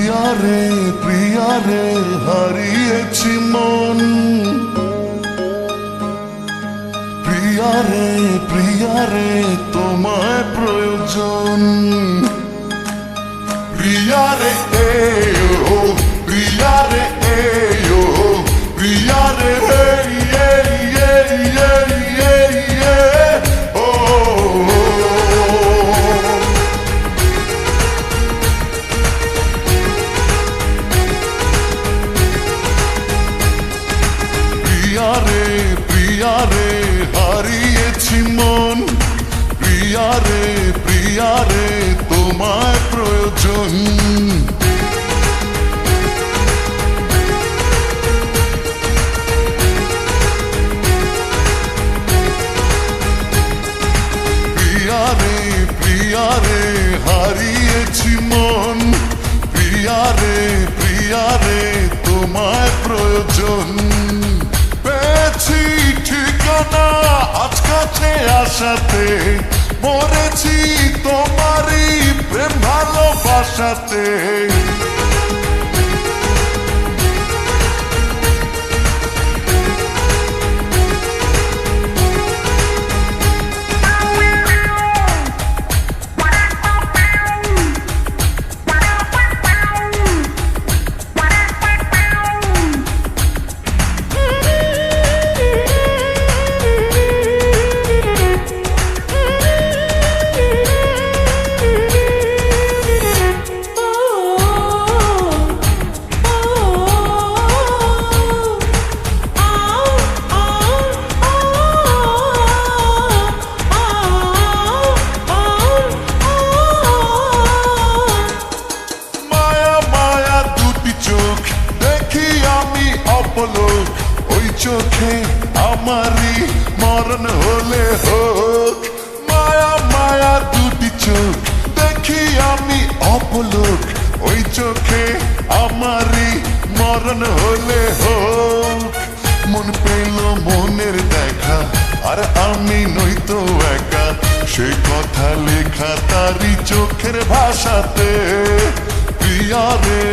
প্রিয়া রে হারিয়েছি মন। প্রিয়া রে তোমায় প্রয়োজন। প্রিয়া রে ও প্রিয়া রে ও প্রিয়া রে ও প্রিয়া রে হারিয়েছি মন। প্রিয়া রে তোমায় প্রয়োজন। প্রিয়া রে হারিয়েছি মন। প্রিয়া রে তোমায় প্রয়োজন। পেয়েছি ঠিকানা আজ কাছে আসাতে, মরেছি তোমারই প্রেম ভালোবাসাতে। ওই চোখে আমারই মরণ হলে হোক। মায়া মায়া দুটি চোখ দেখি আমি অপলোক। ওই চোখে আমারই মরণ হলে হোক। মন পেল মনের দেখা, আর আমি নইতো একা। সে কথা লেখা তারই চোখের ভাষাতে। প্রিয়া রে